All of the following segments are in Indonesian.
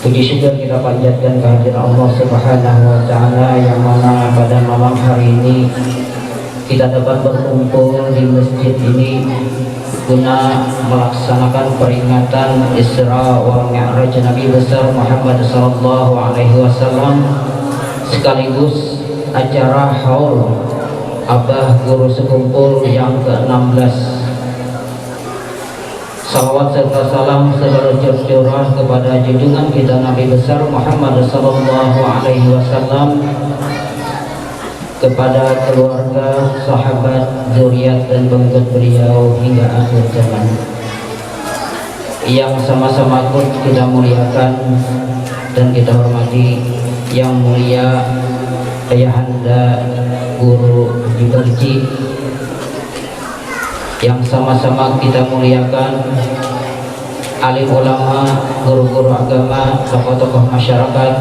Puji syukur kita panjatkan kehadiran Allah Subhanahu wa Ta'ala, yang mana pada malam hari ini kita dapat berkumpul di masjid ini guna melaksanakan peringatan Isra wal Mi'raj Nabi besar Muhammad sallallahu alaihi wasallam, sekaligus acara haul Abah Guru Sekumpul yang ke-16. Salawat serta salam tercurah kepada junjungan kita Nabi besar Muhammad sallallahu alaihi wasallam, kepada keluarga, sahabat, zuriat dan pengikut beliau hingga akhir zaman. Yang sama-sama kita muliakan dan kita hormati yang mulia Ayahanda Guru Jubarji, yang sama-sama kita muliakan alim ulama, guru-guru agama, tokoh-tokoh masyarakat,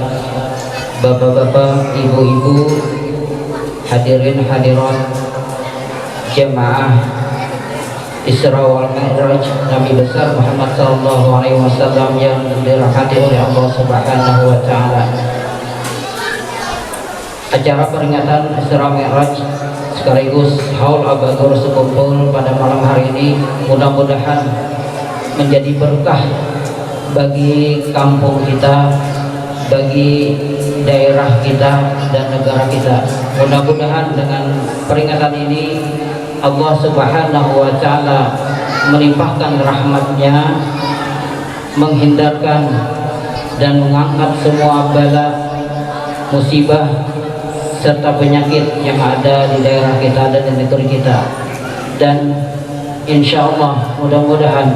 bapak-bapak, ibu-ibu, hadirin hadirat jemaah Isra wal Mi'raj Nabi besar Muhammad sallallahu alaihi wasallam yang dirahmati oleh Allah Subhanahu wa Ta'ala. Acara peringatan Isra Mi'raj sekaligus haul Abah Guru Sekumpul pada malam hari ini mudah-mudahan menjadi berkah bagi kampung kita, bagi daerah kita dan negara kita. Mudah-mudahan dengan peringatan ini Allah Subhanahu wa Ta'ala melimpahkan rahmatnya, menghindarkan dan mengangkat semua bala, musibah serta penyakit yang ada di daerah kita dan di negeri kita. Dan insya Allah mudah-mudahan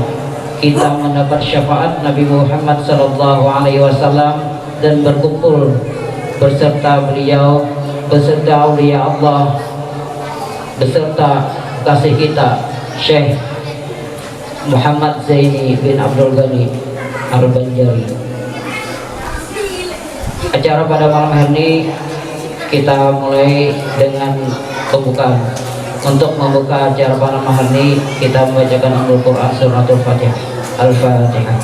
kita mendapat syafaat Nabi Muhammad sallallahu alaihi wasallam dan berkumpul beserta beliau, beserta aulia Allah, beserta kasih kita Syekh Muhammad Zaini bin Abdul Ghani Al-Banjari. Acara pada malam hari ini kita mulai dengan pembukaan. Untuk membuka acara malam hari ini kita membacakan Al-Quran Suratul Fatihah. Al-Fatihah.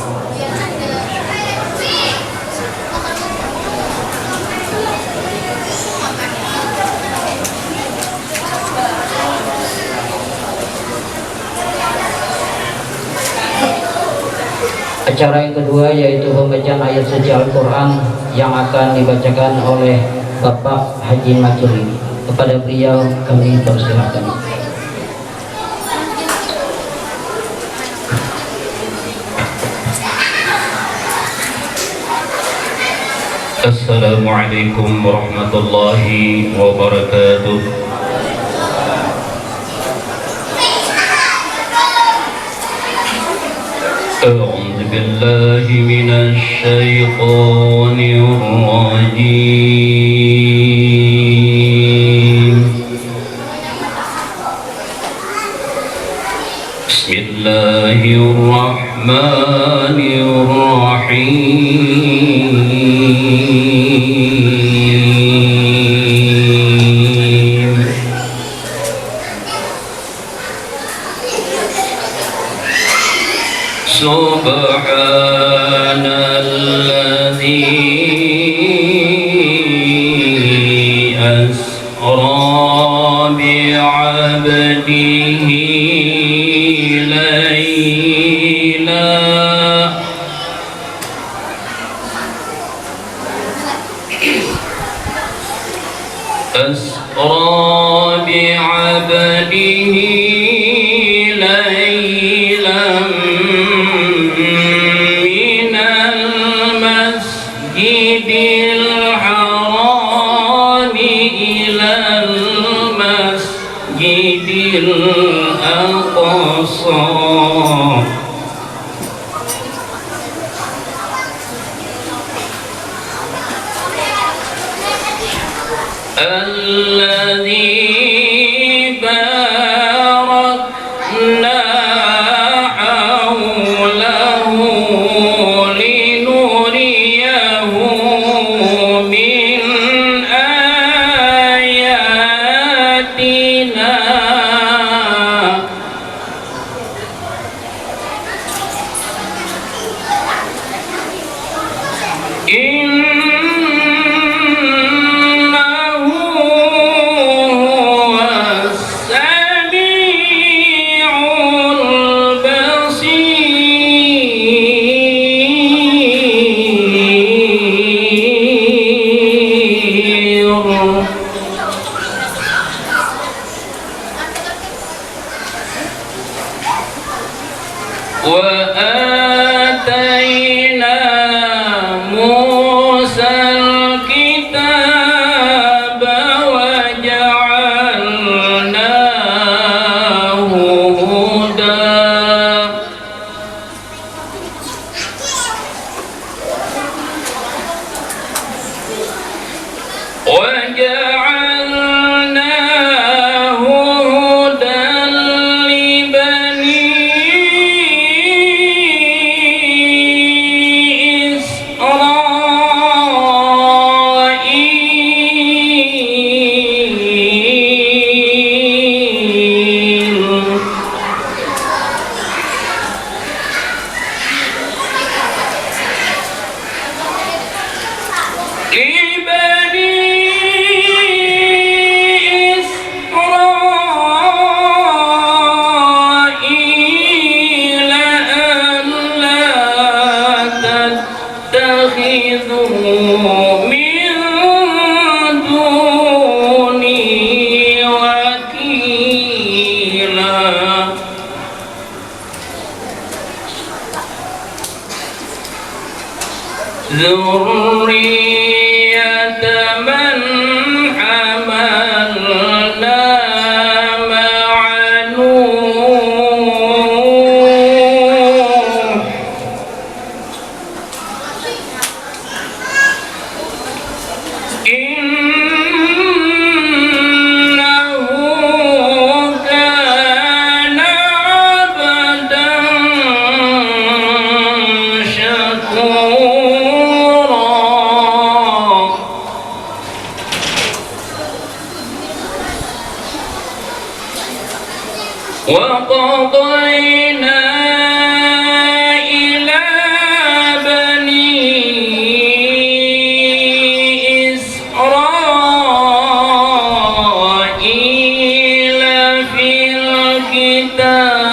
Acara yang kedua yaitu pembacaan ayat suci Al-Quran yang akan dibacakan oleh Bapak Haji Majuri. Kepada beliau kami persilakan. Assalamualaikum warahmatullahi wabarakatuh. أعوذ بالله من الشيطان الرجيم. بسم الله الرحمن الرحيم. سبحان الذي أسرى بعبده ليلا من المسجد الحرام إلى المسجد الأقصى الذي باركنا حوله لنريه من آياتنا إنه هو السميع البصير. وآتينا موسى الكتاب وجعلناه هدى وجعلناه هدى لبني إسرائيل ألا تتخذوا من دوني وكيلا. ذرية من حملنا مع نوح إنه كان عبدا شكورا. وقضينا إلى بني إسرائيل في الكتاب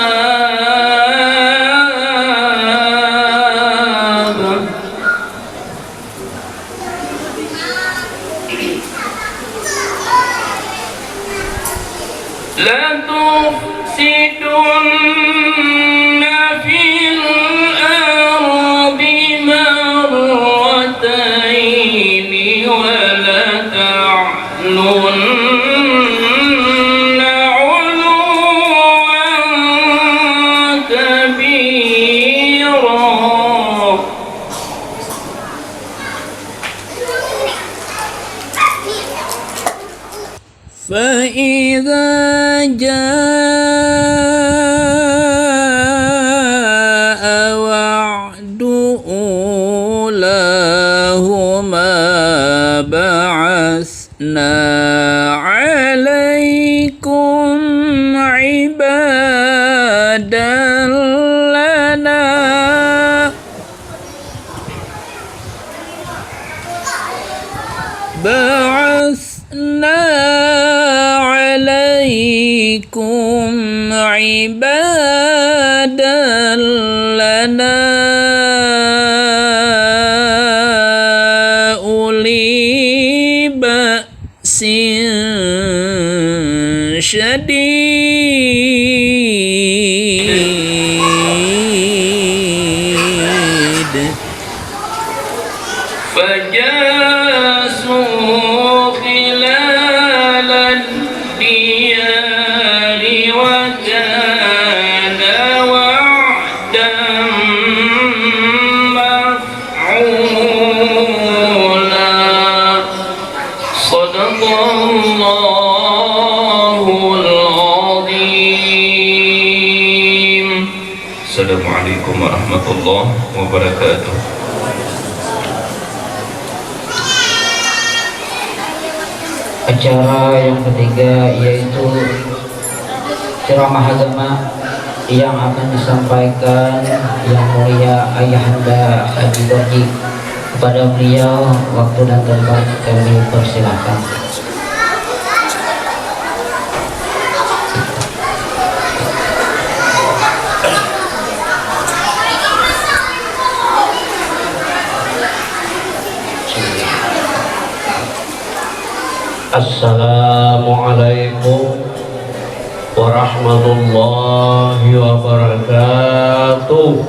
لتفسدن في الأرض مرتين ولتعلن علوا كبيرا. فإذا جاء وعد أولاهما بعثنا عليكم عبادا لنا عليكم عبادا لنا أولي بأس شديد فجاسوا خلال الديار وكان وعدا مفعولا. صدق الله العظيم. السلام عليكم ورحمة الله وبركاته. Acara yang ketiga yaitu ceramah agama yang akan disampaikan Yang Mulia Ayahanda Haji Barji Kepada beliau waktu dan tempat kami persilahkan. Assalamualaikum warahmatullahi wabarakatuh.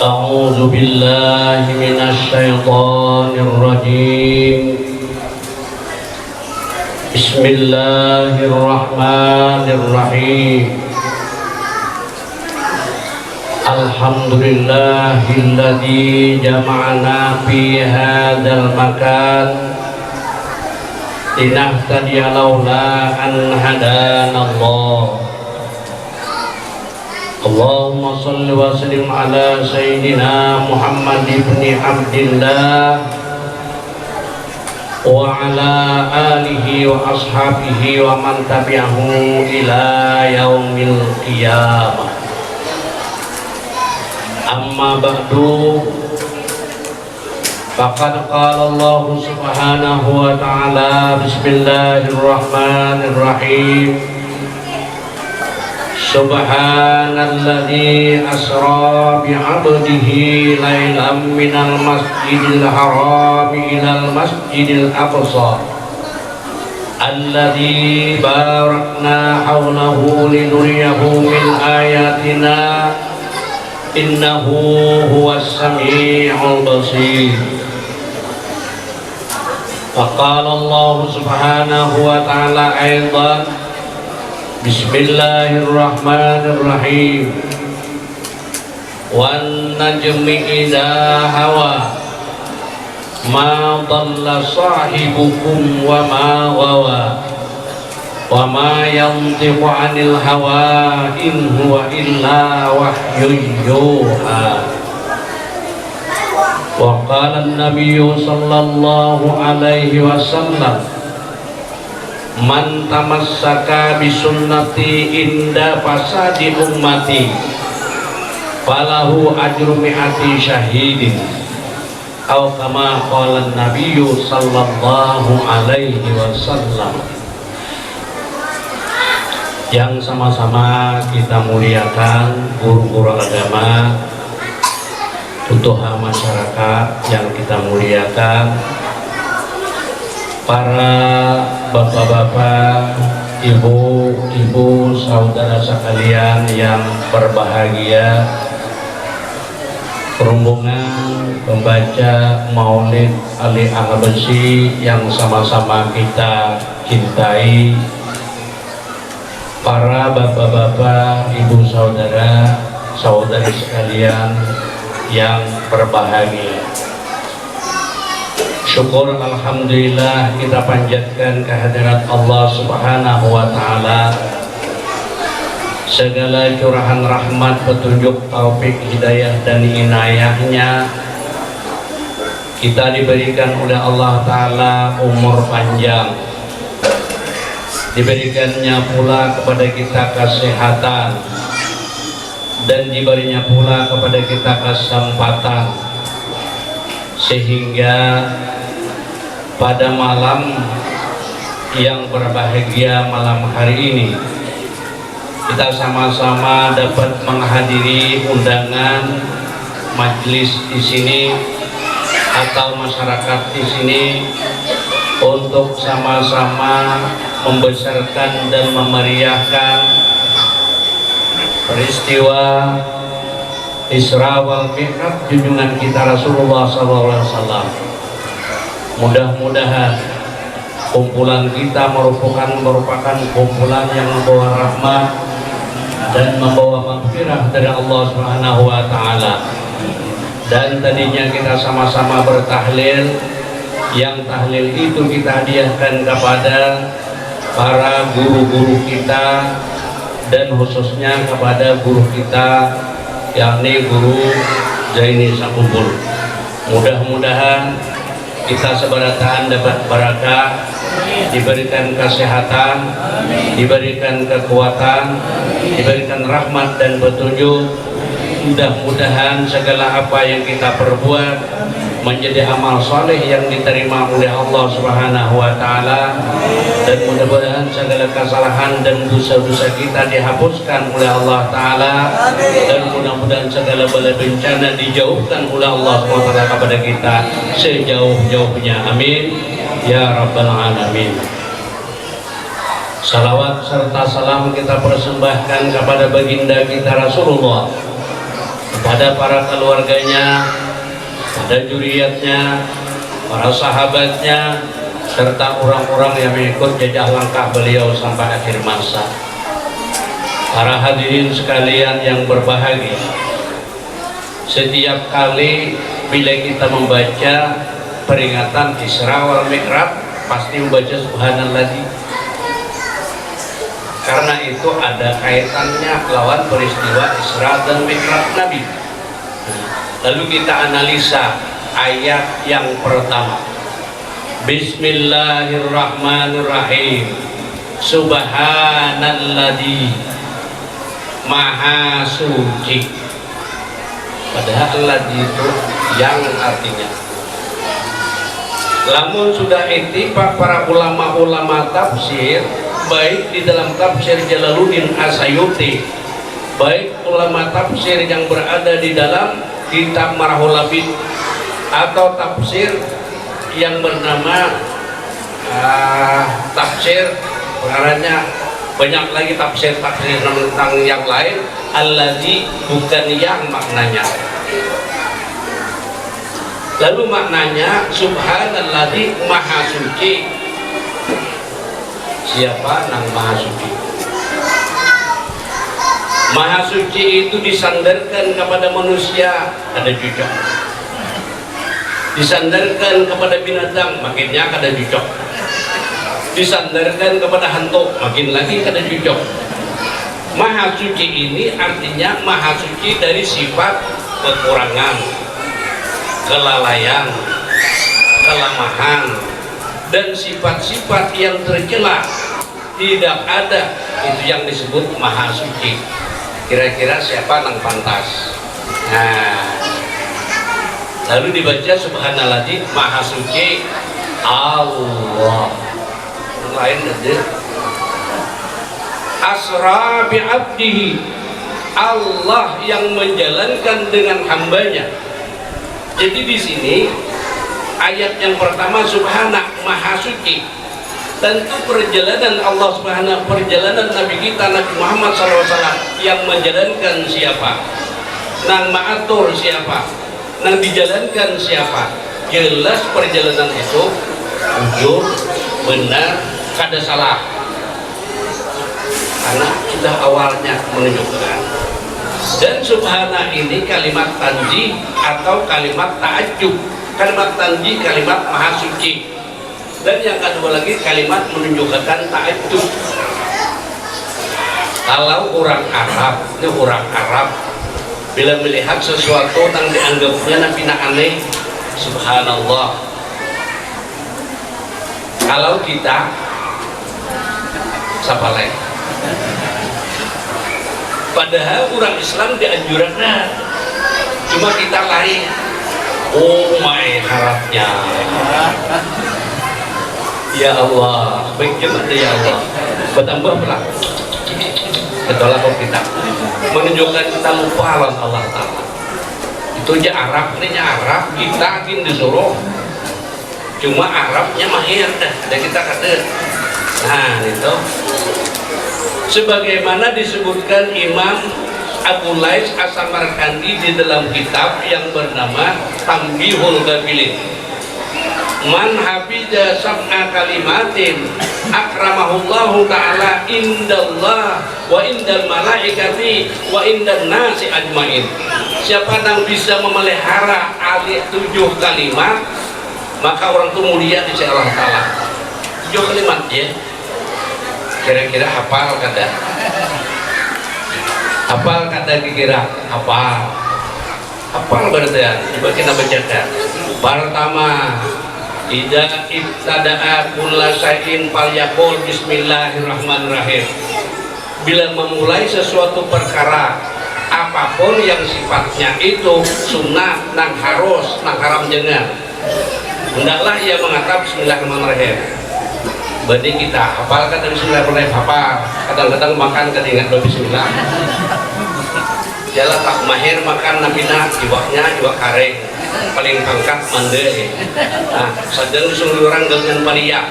A'udzu billahi minasy syaithanir rajim. Bismillahirrahmanirrahim. Alhamdulillahilladzi jama'ana fi hadzal makan linahtadiya laula an hadanallah. Allahumma salli wa sallim ala sayyidina Muhammad ibn Abdillah wa ala alihi wa ashabihi wa man tabi'ahu ila yaumil qiyamah. Amma ba'du, faqad qala Allah subhanahu wa ta'ala, bismillahirrahmanirrahim. Subhanalladzi asra bi'abdihi lailan minal masjidil haram ilal masjidil aqsa alladzi barakna hawlahu linuriyahu min ayatina innahu huwas sami'ul basir. Faqala Allah subhanahu wa ta'ala aidan, bismillahirrahmanirrahim. Wan najmi idza hawa ma dhalla sahibukum wa ma ghawa wa ma yantiqu 'anil hawa in huwa illa wahyun yuha. Wa qala an-nabiyyu sallallahu alaihi wasallam, man tamassaka bisunnati inda fasadi ummati falahu ajru mi'ati syahidin, atau kama qala an-nabiyyu sallallahu alaihi wasallam. Yang sama-sama kita muliakan guru-guru agama, utuha masyarakat yang kita muliakan, para bapak-bapak, ibu-ibu, saudara sekalian yang berbahagia, rombongan pembaca Maulid Ali Al-Habsyi yang sama-sama kita cintai, para bapak-bapak, ibu, saudara, saudari sekalian yang berbahagia. Syukur alhamdulillah kita panjatkan kehadirat Allah subhanahu wa ta'ala. Segala curahan rahmat, petunjuk, taufik, hidayah dan inayahnya kita diberikan oleh Allah ta'ala umur panjang, diberikannya pula kepada kita kesehatan, dan diberinya pula kepada kita kesempatan, sehingga pada malam yang berbahagia malam hari ini kita sama-sama dapat menghadiri undangan majelis di sini atau masyarakat di sini untuk sama-sama membesarkan dan memeriahkan peristiwa Isra wal Mi'raj junjungan kita Rasulullah SAW. Mudah-mudahan kumpulan kita merupakan kumpulan yang membawa rahmat dan membawa maghfirah dari Allah Subhanahu wa ta'ala. Dan tadinya kita sama-sama bertahlil, yang tahlil itu kita hadiahkan kepada para guru-guru kita dan khususnya kepada guru kita, yakni Guru Zaini Sakubul. Mudah-mudahan kita seberataan dapat barakah, diberikan kesehatan, diberikan kekuatan, diberikan rahmat dan petunjuk, mudah-mudahan segala apa yang kita perbuat menjadi amal soleh yang diterima oleh Allah Subhanahu wa Ta'ala, dan mudah-mudahan segala kesalahan dan dosa-dosa kita dihapuskan oleh Allah Ta'ala, dan mudah-mudahan segala bala bencana dijauhkan oleh Allah Subhanahu wa Ta'ala kepada kita sejauh-jauhnya. Amin ya rabbal alamin. Salawat serta salam kita persembahkan kepada baginda kita Rasulullah, kepada para keluarganya, pada juriatnya, para sahabatnya, serta orang-orang yang mengikut jejak langkah beliau sampai akhir masa. Para hadirin sekalian yang berbahagia, setiap kali bila kita membaca peringatan Isra wal Mi'raj pasti membaca subhanallah, karena itu ada kaitannya lawan peristiwa Isra dan Mi'raj Nabi. Lalu kita analisa ayat yang pertama. Bismillahirrahmanirrahim. Subhanalladzi maha suci. Padahal ladzi itu yang artinya. Lamun sudah ittifaq para ulama-ulama tafsir, baik di dalam tafsir Jalaluddin As-Suyuti, baik ulama tafsir yang berada di dalam kitab Marahul Labid, atau tafsir yang bernama tafsir pengarangnya banyak lagi tafsir tentang yang lain, alladzi bukan yang maknanya. Lalu maknanya subhanalladzi maha suci. Siapa nang maha suci? Maha suci itu disandarkan kepada manusia, ada cocok. Disandarkan kepada binatang, makinnya ada cocok. Disandarkan kepada hantu, makin lagi ada cocok. Maha suci ini artinya maha suci dari sifat kekurangan, kelalaian, kelemahan, dan sifat-sifat yang tercela tidak ada, itu yang disebut maha suci. Kira-kira siapa yang pantas? Nah, lalu dibaca subhanalladzi maha suci Allah. Lain aja. Asra bi'abdihi, Allah yang menjalankan dengan hambanya. Jadi di sini ayat yang pertama subhana maha suci. Tentu perjalanan Allah Subhanahu, perjalanan Nabi kita Nabi Muhammad SAW yang menjalankan siapa? Nang maatur siapa? Nang dijalankan siapa? Jelas perjalanan itu jujur, benar, kada salah. Karena sudah awalnya menunjukkan. Dan subhana ini kalimat tanji atau kalimat ta'ajjub. Kalimat tanji kalimat maha suci. Dan yang kedua lagi kalimat menunjukkan ta'ajjub. Kalau orang Arab, ini orang Arab bila melihat sesuatu yang dianggapnya nabi aneh, subhanallah. Kalau kita siapa lain? Padahal orang Islam dianjurkan, cuma kita lain. Oh my harapnya. Ya Allah, baik gimana ya Allah, bertambah pula ketolak kita menunjukkan kita lupa alam Allah Ta'ala. Itu aja Arab, ini Arab, kita ingin disuruh cuma Arabnya mahir dah, dan kita kata nah itu sebagaimana disebutkan Imam Abu Lais As-Samarkandi di dalam kitab yang bernama Tambihul Ghafilin. Man hafiza sab'a kalimatin akramahullahu ta'ala indallah wa indal malaikati wa indan nasi ajmain. Siapa yang bisa memelihara alih 7 kalimat, maka orang itu mulia di sisi Allah Ta'ala. 7 kalimat ya. Kira-kira hafal kada? Hafal kada kira? Hafal. Hafal berarti ya. Coba kita bacakan. Pertama, idza ibtada'a kulla syai'in falyaqul bismillahirrahmanirrahim. Bila memulai sesuatu perkara, apapun yang sifatnya itu sunnah, nang harus, nang haram jangan, hendaklah ia mengatakan bismillahirrahmanirrahim. Berarti kita hafalkan dari bismillahirrahmanirrahim, hafal. Kadang-kadang makan kadang bismillah. Jalan tak mahir makan nabina, iwaknya iwak kare, paling pangkat mande. Nah, sedang disuruh orang dengan palia.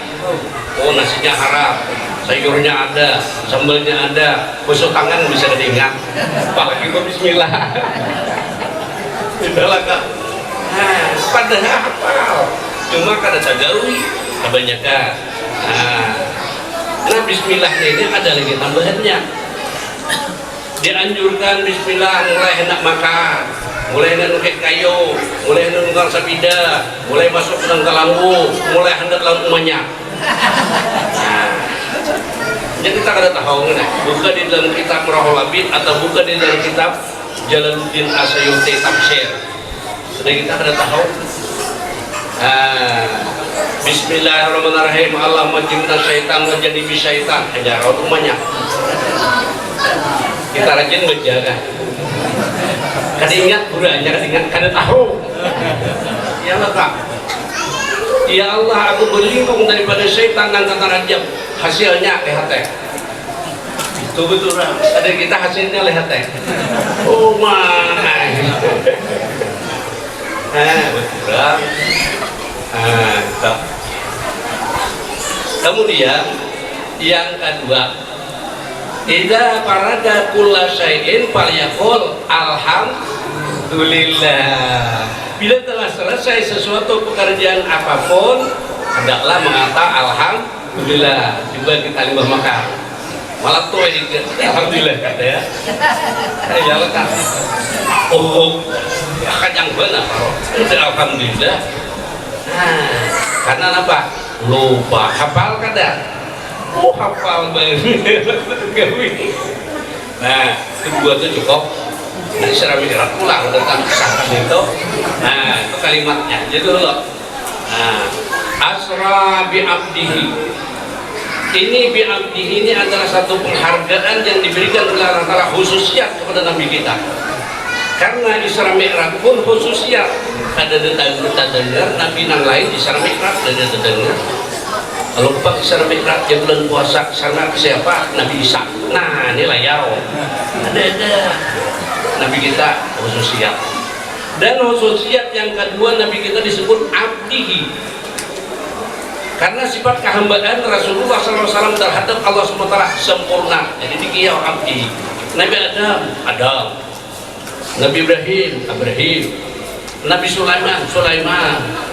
Oh, nasinya haram, sayurnya ada, sambalnya ada, busuk tangan bisa kedengar. Apalagi bismillah. Sudahlah kak. Nah, padahal hafal, cuma kada tagawi kebanyakan. Nah, bismillah ini ada lagi tambahannya. Dianjurkan bismillah mulai hendak makan, mulai hendak nukik kayu, mulai hendak nunggang sabida, mulai masuk ke dalam lampu, mulai hendak laut banyak. Jadi kita kada tahu nih, buka di dalam kitab Rahul Abid atau buka di dalam kitab Jalaluddin Asyuyuti tafsir. Sudah kita kada tahu. Bismillahirrahmanirrahim. Allahumma jibna syaitan wa janibi syaitan. Ajar rumahnya. Kita rajin menjaga. Kada ingat buranya, kada ingat, kada tahu. Ya Allah kak. Ya Allah, aku berlindung daripada syaitan dan kata rajam. Hasilnya LHT. Itu betul lah. Ada kita hasilnya LHT. Oh my. Betul lah. Kemudian yang kedua, idza farada kulla syai'in falyaqul alhamdulillah. Bila telah selesai sesuatu pekerjaan apapun, hendaklah mengatakan alhamdulillah. Juga kita limbah makan. Malah tuh ini alhamdulillah kata ya. Jalan kan. Oh, ya kajang benar kalau alhamdulillah. Karena apa? Lupa hafal kada. Oh hafal banget. Nah, kedua itu cukup. Nanti secara mikirat pulang tentang kesahkan itu. Nah, itu kalimatnya. Jadi dulu. Nah, asra bi abdihi. Ini bi abdihi ini adalah satu penghargaan yang diberikan oleh Allah Ta'ala khususnya kepada Nabi kita. Karena Isra Mi'raj pun khususnya ada dengar Nabi yang lain Isra Mi'raj ada dengar. Kalau pak Isra Mi'raj dia bulan puasa sana ke siapa? Nabi Isa. Nah ini layau. Ada Nabi kita khususnya. Dan khususnya yang kedua Nabi kita disebut abdihi. Karena sifat kehambaan Rasulullah SAW terhadap Allah SWT sempurna. Jadi dikiyau abdi. Nabi Adam. Nabi Ibrahim, Nabi Sulaiman,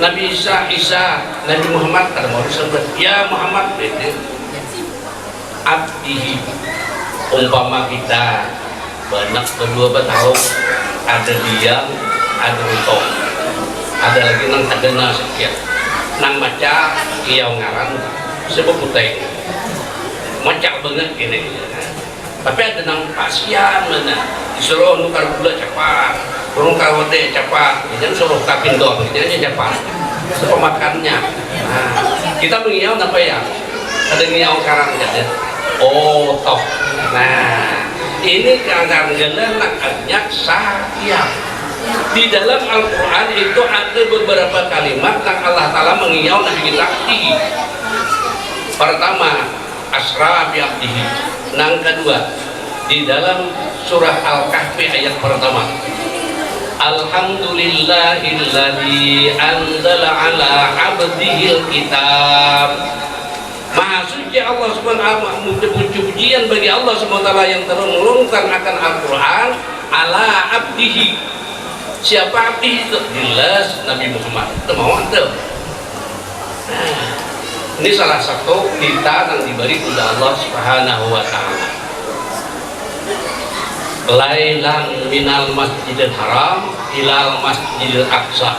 Nabi Isa, Nabi Muhammad, kada mau disebut. Ya Muhammad, abdihi. Umpama kita banyak berdua bertahu, ada diam, ada untuk, ada lagi nang kadena sekian, nang maca kiau ngaran, sebab putih, maca banget gini. Tapi ada nang pasien mana disuruh nukar gula cepat, nukar wate cepat, jangan suruh kapin doang, jangan cepat. Sepemakannya. Nah, kita mengiau apa ya? Ada ngiau karang jadi. Oh toh. Nah, ini karang jalan nakatnya sayang. Di dalam Al-Quran itu ada beberapa kalimat yang Allah Ta'ala mengiau Nabi kita. Pertama, asra bi abdihi. Yang kedua, di dalam surah Al-Kahfi ayat pertama, alhamdulillahilladzi anzala ala abdihil kitab. Maha suci Allah subhanahu wa ta'ala, pujian bagi Allah subhanahu wa ta'ala yang menurunkan akan Al-Quran ala abdihi. Siapa abdi itu? Jelas Nabi Muhammad. Itu mau itu. Nah, ini salah satu kita yang diberi oleh Allah Subhanahu wa Ta'ala. Lailan minal Masjidil Haram ilal Masjidil Aqsa.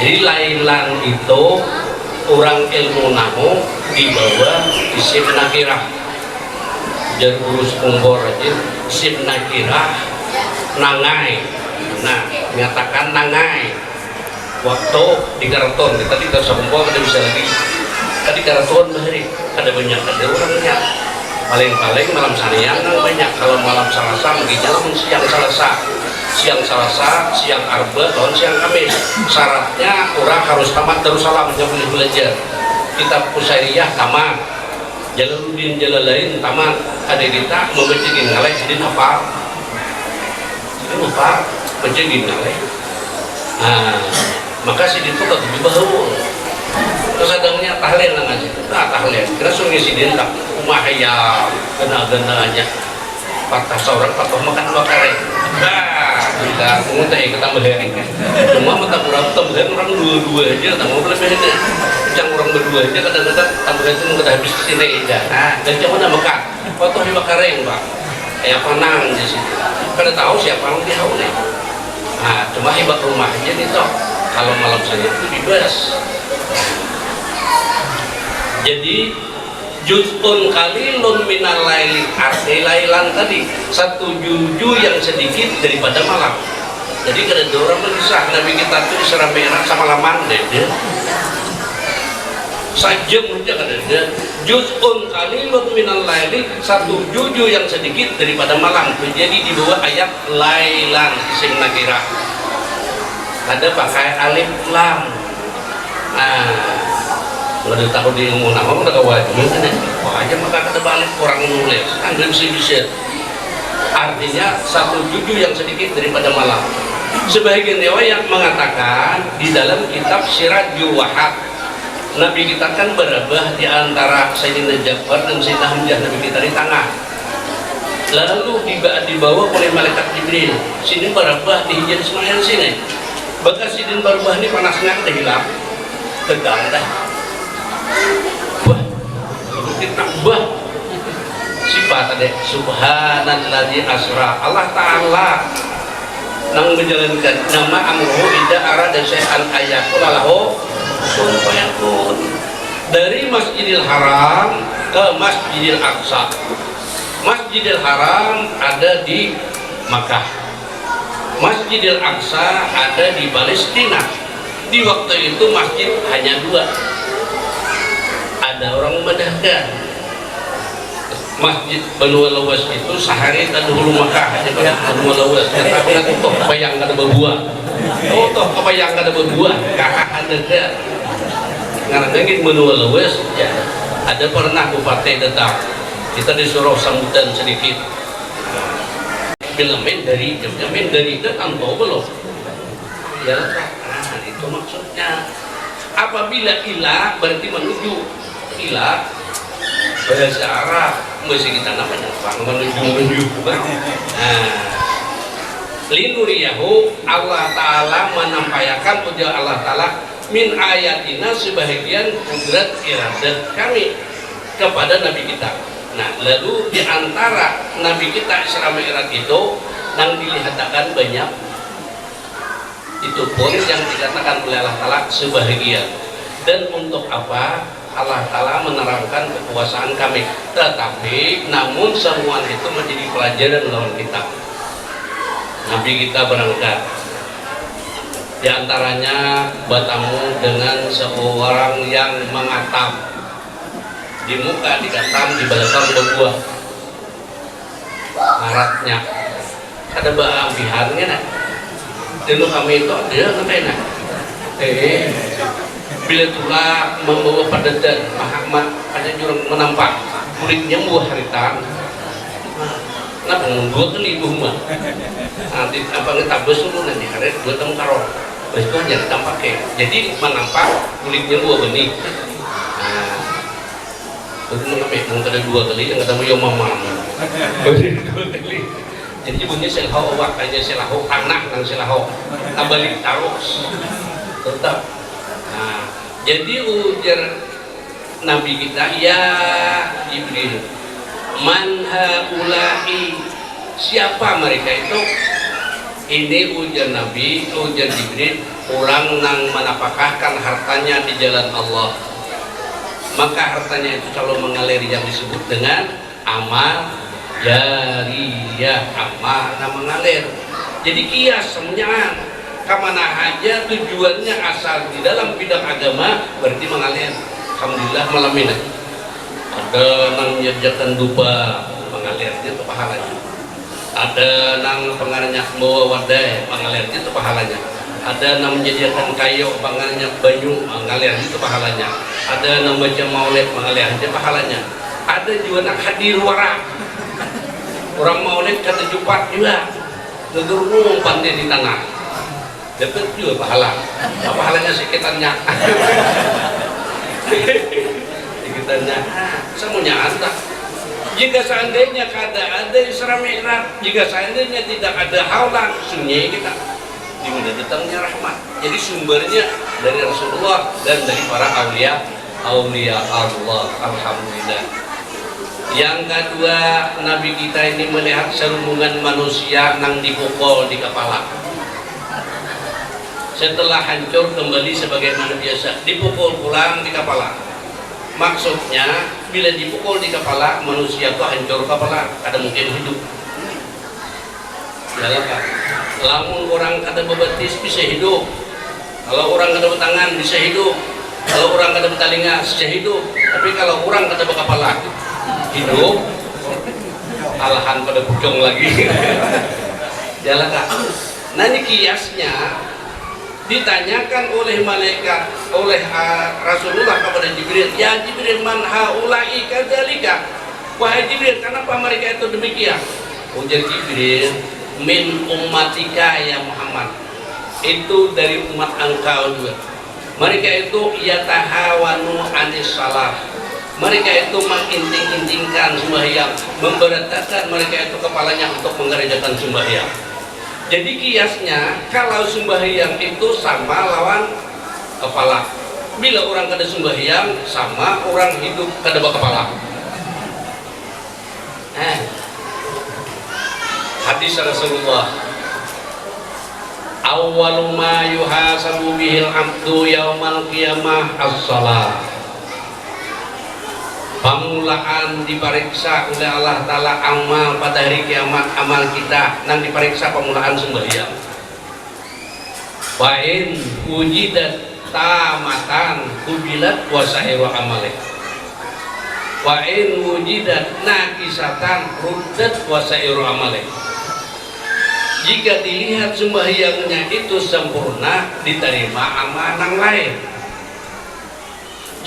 Jadi lailan itu orang ilmu nahu dibawa isim nakirah. Jadi urus umbor aja isim nakirah nangai. Nah, menyatakan nangai. Waktu di karton kita tidak sambung kita bisa lagi. Tadi karton hari ada banyak ada orangnya. paling-paling malam sanian kan banyak. Kalau malam Selasa begitu siang Selasa, siang Arba, tahun siang Kamis. Syaratnya orang harus tamat Darussalam, jangan boleh belajar. Kitab Qusairiyah tamat, Jalaluddin Jalalain tamat. Ada kita membaca ginaleh jadi hafal. Jadi hafal, baca ginaleh. Nah, maka sidin itu tak lebih bahaul. Terus adanya tahlil lah ngaji. Nah tahlil, kira sungai sidin tak umahaya, kena-kenanya. Patah seorang patah makan bakare. Nah, kita mengutai kita melihat. Cuma mata kurang tambahan orang dua aja, tak mau lebih ini. Yang orang berdua aja kadang-kadang tambahan itu nggak habis sini aja. Nah, dan cuma nak makan. Patah bakare pak. Kayak panang di situ. Kada tahu siapa yang dia nih. Nah, cuma hebat rumah aja nih toh. Kalau malam saja itu bebas. Jadi juz'un qalilun minal laili, arti lailan tadi satu juzu yang sedikit daripada malam. Jadi kada ada orang menisah Nabi kita itu Isra Mi'raj sama laman deh. Sajam aja kada ada. Juz'un qalilun minal laili, satu juzu yang sedikit daripada malam. Jadi di bawah ayat lailan isim nakirah. Ada pakai alif lam. Kalau dia tahu dia ngomong nama udah kawat wah aja maka kata balik orang nulis kan bisa artinya satu juzu yang sedikit daripada malam. Sebagian riwayat mengatakan di dalam kitab Sirajul Wahab Nabi kita kan berabah di antara Sayyidina Ja'far dan Sayyidina Hamzah, Nabi kita di tengah, lalu dibawa oleh malaikat Jibril sini berabah di hijab Ismail sini. Bekas sidin berubah ini panasnya udah hilang, tegang dah. Wah, ditambah sifat ada subhanalladzi asra. Allah Ta'ala nang menjalankan nama amruhu idza arada syai'an ayakul lahu kun fayakun. Dari Masjidil Haram ke Masjidil Aqsa. Masjidil Haram ada di Makkah, Masjidil Aqsa ada di Palestina. Di waktu itu masjid hanya dua. Ada orang memandangkan Masjid Banu Lawas itu sehari tak dulu Makkah aja Banu Lawas. Tapi nanti toh kebayang kada berbuah. Oh toh kebayang kada berbuah. Kakak ada kan. Karena ingin Banu Lawas ya. Ada pernah bupati datang. Kita disuruh sambutan sedikit. Filmen dari itu tampau belum ya nah, itu maksudnya apabila ilah berarti menuju ilah bahasa Arab masih kita namanya menuju nah linuriyahu Allah Ta'ala menampakkan ujar Allah Ta'ala min ayatina sebahagian kudrat iradat kami kepada Nabi kita. Nah, lalu di antara Nabi kita Isra Mi'raj itu yang dilihatkan banyak, itu pun yang dikatakan oleh Allah Ta'ala sebahagian. Dan untuk apa? Allah Ta'ala menerangkan kekuasaan kami. Tetapi namun semua itu menjadi pelajaran lawan kita. Nabi kita berangkat, di antaranya bertemu dengan seorang yang mengatam di muka, dikatam, di belakang berbuah maratnya ada biharnya nak dulu kami itu dia ngapain nak bila tulah membawa padatan Muhammad ada jurang menampak kulitnya buah haritan nah dua kali ibu mah nanti apa ngetabes dulu nanti hari dua temu karo itu hanya ditampaknya jadi menampak kulitnya buah benih. Betul nggak ada dua kali yang ketemu yang mama dua kali jadi ibunya selahok awak aja selahok anak dan selahok balik terus tetap. Nah jadi ujar Nabi kita ya Jibril man haula'i siapa mereka itu ini ujar Nabi ujar Jibril orang nang menapakahkan hartanya di jalan Allah maka hartanya itu selalu mengalir yang disebut dengan amal jariyah, amal mengalir. Jadi kias semuanya kemana aja tujuannya asal di dalam bidang agama berarti mengalir. Alhamdulillah malam ini ada nang nyediakan dupa mengalir itu pahalanya, ada nang pengaranya bawa wadai mengalir itu pahalanya, ada nang menyediakan kayu pengaranya banyu mengalir itu pahalanya, ada nang baca maulid mengalir itu pahalanya, ada juga nang hadir wara orang maulid kata jupat juga ngegurung pandai di tanah dapat juga pahala. Pahalanya sekitarnya sekitarnya semuanya ada. Jika seandainya ada Isra Mi'raj, jika seandainya tidak ada halang sunyi kita di mana datangnya rahmat. Jadi sumbernya dari Rasulullah dan dari para aulia Allah. Alhamdulillah. Yang kedua, Nabi kita ini melihat serungan manusia nang dipukul di kepala. Setelah hancur kembali sebagaimana biasa, dipukul pulang di kepala. Maksudnya bila dipukul di kepala, manusia itu hancur kepala, kada mungkin hidup. Dalam Pak, lamun orang kada bebetis bisa hidup, kalau orang kada bertangan bisa hidup, kalau orang kada bertalinga bisa hidup, tapi kalau orang kada berkepala hidup, alahan pada pucung lagi. Jalan Kak. Nah ini kiasnya ditanyakan oleh malaikat, oleh Rasulullah kepada Jibril, ya Jibril, man haulai kadzalika, wahai Jibril, kenapa mereka itu demikian? Ujar Jibril, min ummatika ya Muhammad, itu dari umat engkau juga. Mereka itu yatahawanu anis salah, mereka itu menginting-intingkan sembahyang, memberatkan mereka itu kepalanya untuk mengerjakan sembahyang. Jadi kiasnya kalau sembahyang itu sama lawan kepala. Bila orang kada sembahyang sama orang hidup kada berkepala. Hadis Rasulullah, awwalu ma yuhasabu bihil abdu yaumal qiyamah as-shalah. Pamulaan diperiksa oleh Allah Ta'ala amal pada hari kiamat, amal kita nang diperiksa pamulaan sembahyang. Wain wujidat tamatan kubilat wasairu amalek, wain wujidat nakisatan ruddat wasairu amalek. Jika dilihat sembahyangnya itu sempurna, diterima amal yang lain.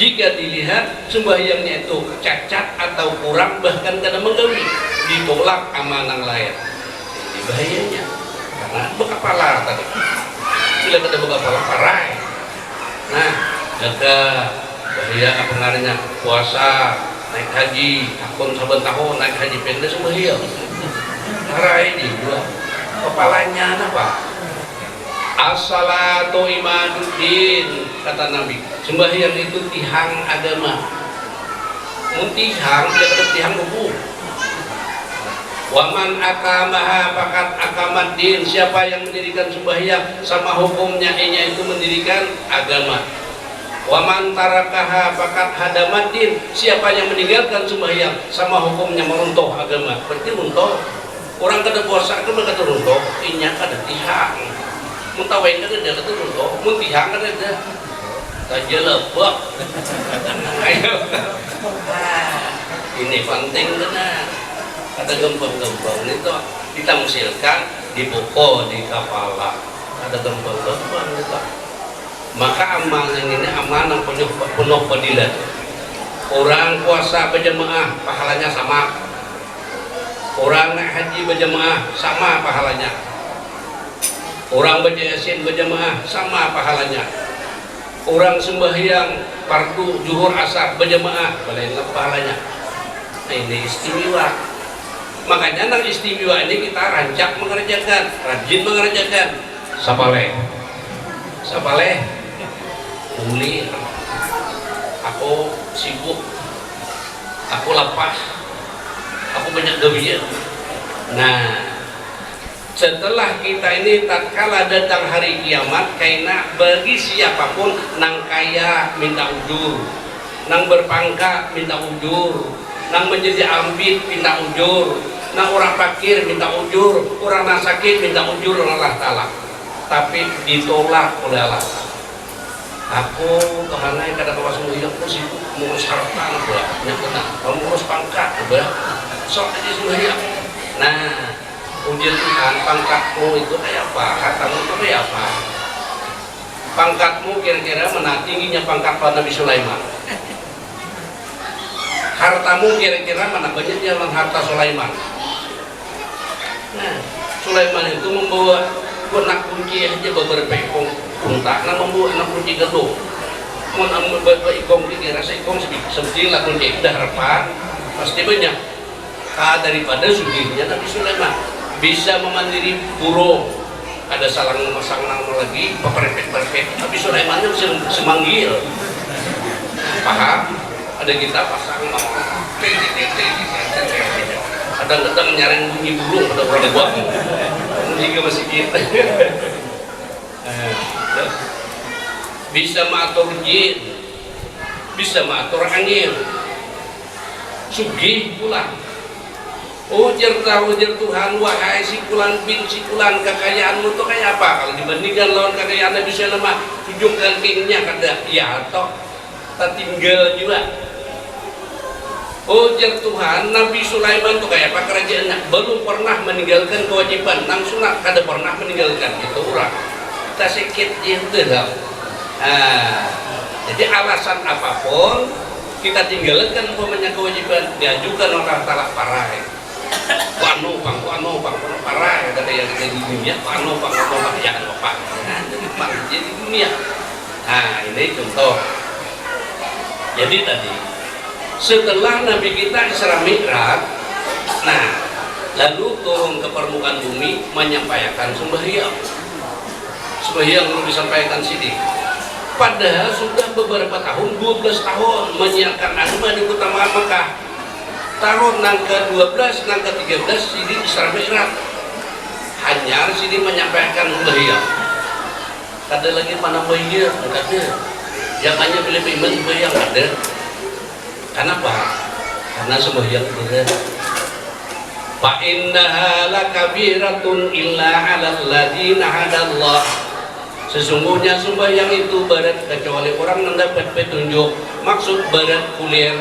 Jika dilihat sembahyangnya itu cacat atau kurang, bahkan kada menggawi, ditolak amal yang lain. Ini bahayanya, karena berkepala tadi. Bila kada berkepala parai. Nah, jaga bahaya apa ngarannya puasa, naik haji, akun saben tahun naik haji pendek sembahyang. Parai juga. Kepalanya apa? As-salatu imaduddin, kata Nabi. Sembahyang itu tihang agama. Muntihang dia kata tihang buku. Waman akamaha fakat akamaddin, siapa yang mendirikan sembahyang sama hukumnya ianya itu mendirikan agama. Waman tarakaha fakat hadamaddin, siapa yang meninggalkan sembahyang sama hukumnya meruntuh agama. Berarti runtuh. Orang kada puasa itu kada runtuh, inya kada tihang. Muntawain kada dia kada runtuh, muntihang kada dia. Saja lebok. Ayo. Ini penting benar. Ada gembang-gembang itu ditamsilkan dipukul di kepala. Ada gembang-gembang itu. Maka amal yang ini amal yang penuh fadilat. Orang puasa berjamaah pahalanya sama. Orang naik haji berjamaah sama pahalanya. Orang baca Yasin berjamaah sama pahalanya. Orang sembahyang fardu zuhur asar berjamaah balainlah pahalanya. Nah, ini istimewa. Makanya nang istimewa ini kita rancak mengerjakan, rajin mengerjakan. Sapaleh uli, aku sibuk, aku lapar, aku banyak gawian. Nah, setelah kita ini tatkala datang hari kiamat, kaina bagi siapapun nang kaya minta ujur, nang berpangkat minta ujur, nang menjadi ambit minta ujur, nang orang fakir minta ujur, orang sakit minta ujur oleh Allah Ta'ala, tapi ditolak oleh Allah Ta'ala. aku kehanai kada kawas mulia aku sibuk mengurus harta pula nyakena mengurus pangkat pula sok aja semuanya. Nah ujian Tuhan, pangkatmu itu kayak apa, hartamu itu kayak apa. Pangkatmu kira-kira mana tingginya pangkat Nabi Sulaiman, hartamu kira-kira mana banyaknya harta Sulaiman. Nah Sulaiman itu membawa anak kunci aja beberapa ikong unta, nah membawa anak kunci gedung. Mau beberapa ikong kira seikong seperti lah kunci dah harapan pasti banyak. Daripada sugihnya Nabi Sulaiman bisa memandiri burung, ada salang memasang nama lagi, perpet. Nabi Sulaiman itu semanggil, paham? Ada kita pasang nama, kadang-kadang nyaring bunyi burung, ada orang buang, juga masih kita. Bisa mengatur jin, bisa mengatur angin, sugih pula. Ujar Tuhan, wahai sikulan bin sikulan, kekayaanmu itu kayak apa? Kalau dibandingkan lawan kekayaan Nabi Sulaiman, tujuh rankingnya kada ya toh tak tinggal juga. Ujar Tuhan, Nabi Sulaiman itu kayak apa kerajaannya? Belum pernah meninggalkan kewajiban, nang sunat kada pernah meninggalkan itu orang. Kita sedikit dah. Jadi alasan apapun kita tinggalkan umpamanya kewajiban, diajukan orang talak parai. Wano bang parah ya kata yang di dunia wano bang ya kan bapak jadi dunia. Nah ini contoh. Jadi tadi setelah Nabi kita Isra Mi'raj, nah lalu turun ke permukaan bumi menyampaikan sembahyang perlu disampaikan sini. Padahal sudah beberapa tahun, 12 tahun menyiarkan agama di kota Makkah. Tahun nang ke-12, nang ke-13 sini Isra Mi'raj. Hanya sini menyampaikan sembahyang. Kada lagi mana sembahyang, kada. Yang hanya pilih iman sembahyang ada. Kenapa? Karena sembahyang berat. Fa innaha lakabiratun illa 'alal ladzina hadallah. Sesungguhnya sembahyang itu berat kecuali orang yang dapat petunjuk. Maksud berat kuliah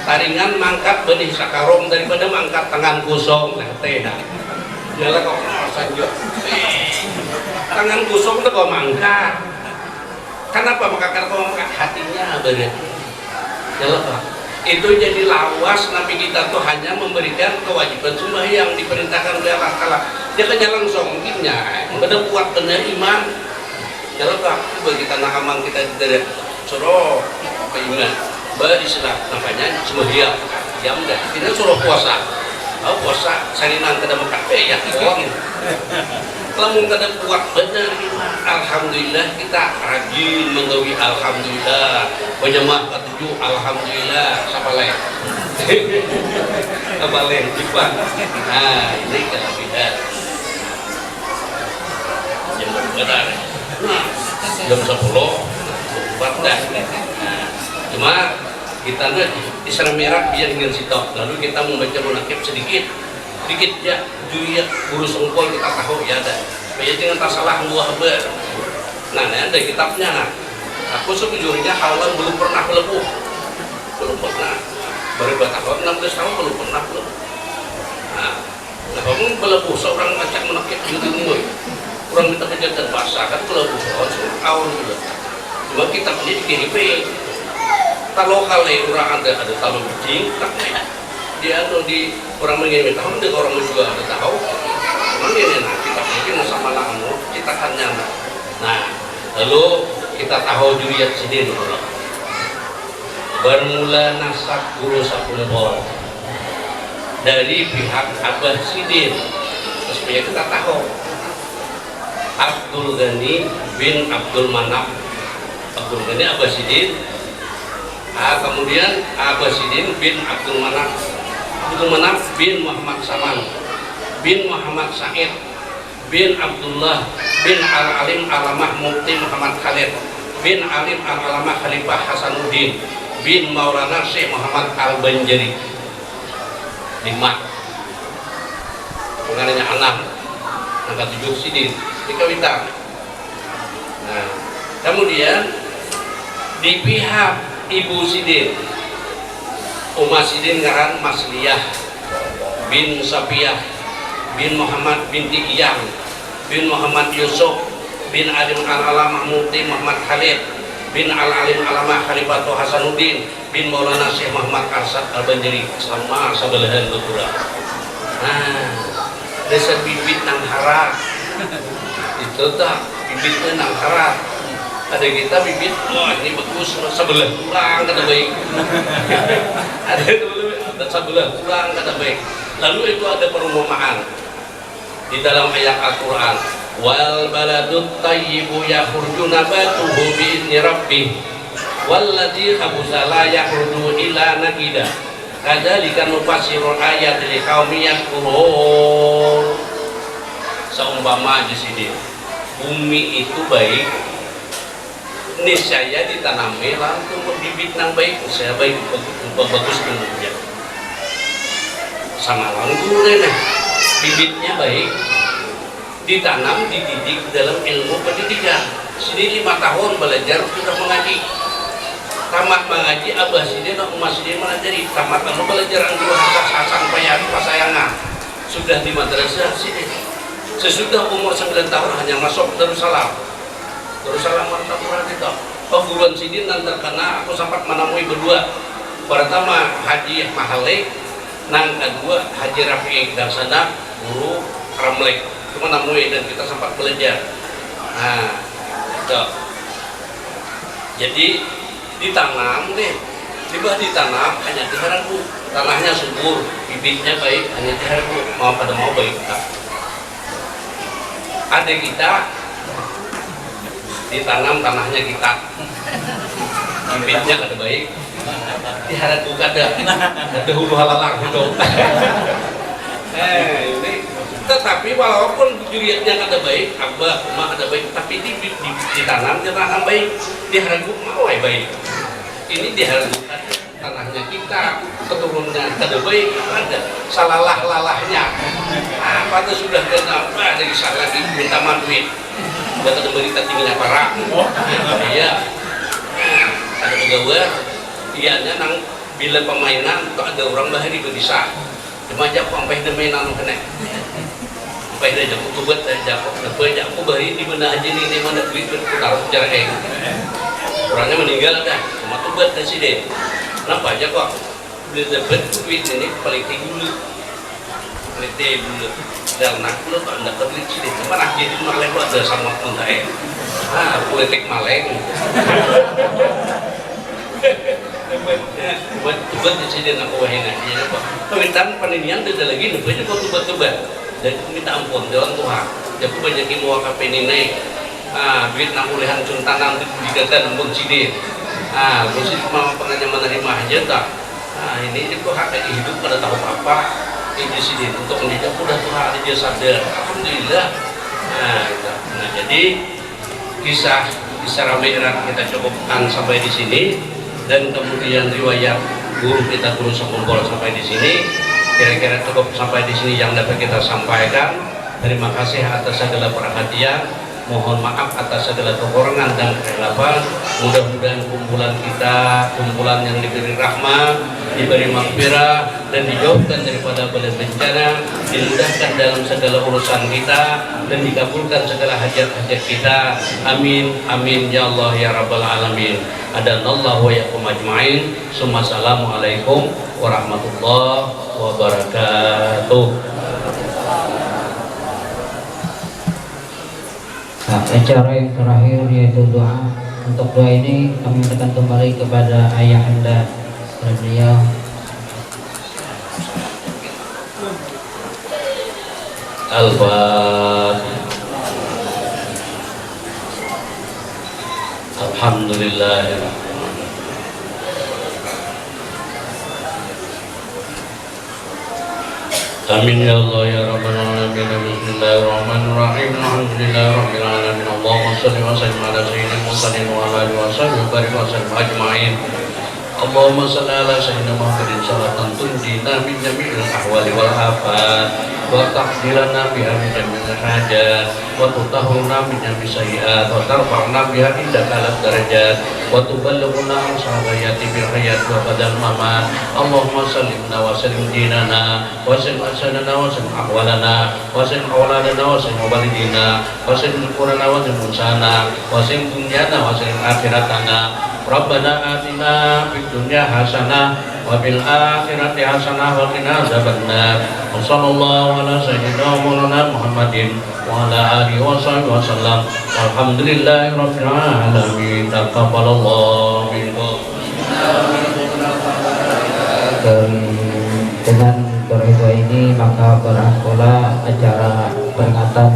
taringan mangkat benih sakarong daripada mangkat tangan kosong lah teh dah. Jalan kok sanjut. Tangan kosong tu kau mangkat. Kenapa mengangkat kau mangkat hatinya berat. Jalan kok. Itu jadi lawas Nabi kita tuh hanya memberikan kewajiban sembahyang diperintahkan oleh Allah Taala. Dia kan jalan songkingnya, benar kuat benar iman. Jalan kok. Bagi kita nak aman kita dari suruh iman. Berislam namanya sembahyang jam dah tidak suruh puasa. Puasa salinan kada makape ya uang. Lamun kada kuat benar alhamdulillah kita rajin menggawi alhamdulillah, penyembah ketujuh alhamdulillah, siapa lain? Apa lain cepat. Nah, ini kada beda. Jam benar. Jam 10 buat dah. Cuma kita Isra Mi'raj biar dengan sitok, lalu kita membaca munakib sedikit ya, juya guru songkol kita tahu ya ada. Biar jangan tak salah buah ber. Nah, ada kitabnya. Nah, aku sejujurnya halan belum pernah melepuh, belum pernah. Berapa tahun? 16 tahun belum pernah melepuh. Nah, kamu melepuh seorang baca munakib gitu mulai. Orang kita kejadian bahasa kan melepuh tahun juga. Cuma kitabnya dikiripi. Kalau kali orang ada tahu kucing, dia tuh di orang mengirim tahu, dia orang menjual ada tahu. Memang ini nah kita mungkin sama lamu kita kan nyana. Nah lalu kita tahu juriat sini dulu. Bermula nasab guru Sapulbor dari pihak Abah Sidin. Terus kita tahu Abdul Ghani bin Abdul Manaf. Abdul Ghani Abah Sidin. Kemudian Abasidin bin Abdul Manaf bin Muhammad Saman bin Muhammad Said bin Abdullah bin Al-Alim Alamah Mufti Muhammad Khalid bin Alim Al-Alamah Khalifah Hasanuddin bin Maulana Syekh Muhammad Al-Banjari. 5 pengarangnya 6 angka 7 sidin dikawinkan. Nah Kemudian di pihak Ibu Sidin, Umar Sidin ngaran Masliyah bin Safiyah bin Muhammad binti Iyang bin Muhammad Yusuf bin Alim Al-Alamah Mufti Muhammad Khalid bin Al-Alim Alamah Khalifatul Hasanuddin bin Maulana Syekh Muhammad Arsad Al-Banjari sama sabelahan betura. Nah, desa bibit nang harat itu tak bibitnya nang harat. Ada kita bibit, wah ini bagus, sebelah kurang kata baik. Ada sebelah kurang kata baik. Lalu itu ada perumpamaan di dalam ayat Al-Quran, wal baladut tayyibu yakhruju nabatuhu bi'izni rabbih walladzi khabutha la yakhruju illa nakida kadzalika nufassirul ayati liqaumin yaqulun. Seumpama di sini bumi itu baik, niscaya ditanami langsung bibit nang baik, saya baik bagus kemudian sama langgur nih bibitnya baik, ditanam dididik dalam ilmu pendidikan. Sini 5 tahun belajar sudah mengaji, tamat mengaji abah sini nak emas sini menajari tamat lalu belajar anggur hasan payah pasayangan sudah di madrasah sini. Sesudah umur 9 tahun hanya masuk Darussalam Martapura itu perguruan sini dan terkena aku sempat menemui berdua, pertama Haji Mahalik, nang kedua Haji Rafiq Darsana guru Ramlek, cuma menemui dan kita sempat belajar. Nah itu jadi ditanam deh, tiba ditanam hanya diharapku tanahnya subur, bibitnya baik, hanya diharapku mau pada mau baik tak. Ada kita ditanam tanahnya kita, bibitnya kada baik, diharap buka ada hulu halalang gitu. Ini tetapi walaupun duriannya kada baik, abah emak kada baik, tapi ditanam baik, diharap mau baik. Ini diharap tanahnya kita, keturunannya kada baik, ada salah-lalahnya. Pada sudah kena ada salah lagi minta duit. Udah ada berita tinggalnya parah. Iya. Ada pegawai, ianya nang bila permainan tuh ada orang bahari bisa. Cuma jak sampai demainan kena. Sampai dia jak buat jak aku bahari di mana aja nih di mana duit berputar secara orangnya meninggal dah. Cuma tuh buat presiden. Kenapa aja kok beli dapat duit ini paling tinggi dulu. Dan aku lo tak dapat duit sih, cuma nak jadi maleng lo ada sama pentai. Politik maleng. Buat presiden aku wahina dia apa? Permintaan peninian tidak lagi, namanya kau tubat. Dan minta ampun jalan Tuhan. Jadi banyak yang mau kape naik. Duit nak ulehan cuntanan digatan nombor sidin. Mesti cuma pengen menerima aja tak. Ini kok hak hidup pada tahu apa? Ini sidin untuk mendidik udah Tuhan dia sadar. Alhamdulillah. Nah jadi kisah Mi'raj kita cukupkan sampai di sini, dan kemudian riwayat guru kita guru sekumpul sampai di sini. Kira-kira cukup sampai di sini yang dapat kita sampaikan. Terima kasih atas segala perhatian. Mohon maaf atas segala kekurangan dan kekhilafan. Mudah-mudahan kumpulan yang diberi rahmat, diberi maghfirah, dan dijauhkan daripada bala bencana, dimudahkan dalam segala urusan kita, dan dikabulkan segala hajat-hajat kita. Amin, amin ya Allah ya Rabbal Alamin. Adanallahu wa yakum ajma'in. Assalamualaikum warahmatullahi wabarakatuh. Acara yang terakhir yaitu doa. Untuk doa ini kami akan kembali kepada ayahanda beliau. Al-Fatihah. Alhamdulillah. Amin ya Allah ya Rabbal Alamin. Bismillahirrahmanirrahim. Alhamdulillahirabbil alamin. Allahumma shalli wa sallim ala sayyidina Muhammadin wa ala alihi wa sahbihi wa barik wa sallim ajma'in. Allahumma shalli ala sayyidina Muhammadin salatan tunjina min jami'il ahwali wal afat وتحملنا بها من جميع الحاجات وتطهرنا من جميع السيئات وترفعنا بها عندك على الدرجات وتبلغنا أقصى الغايات في الحياة وبعد الممات اللهم سلمنا وسلم ديننا وسلم أسننا وسلم أحوالنا وسلم أولادنا وسلم والدينا وسلم ذكورنا وسلم أنسانا وسلم دنيانا وسلم آخرتنا ربنا آتنا في الدنيا حسنة وفي الآخرة حسنة وقنا عذاب النار وصلى الله على سيدنا مولانا محمد وعلى آله وصحبه وسلم والحمد لله رب العالمين تقبل الله منكم. Dengan berdoa ini maka berakhirlah acara peringatan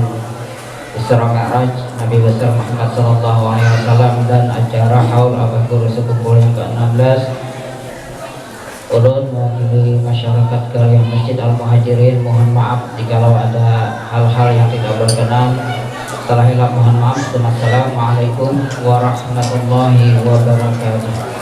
Isra Mi'raj Nabi besar Muhammad sallallahu alaihi wasallam dan acara haul abakur sekumpul yang ke-16. Ulun mewakili masyarakat kalian Masjid Al-Muhajirin mohon maaf jikalau ada hal-hal yang tidak berkenan. Setelah itu mohon maaf. Assalamualaikum warahmatullahi wabarakatuh.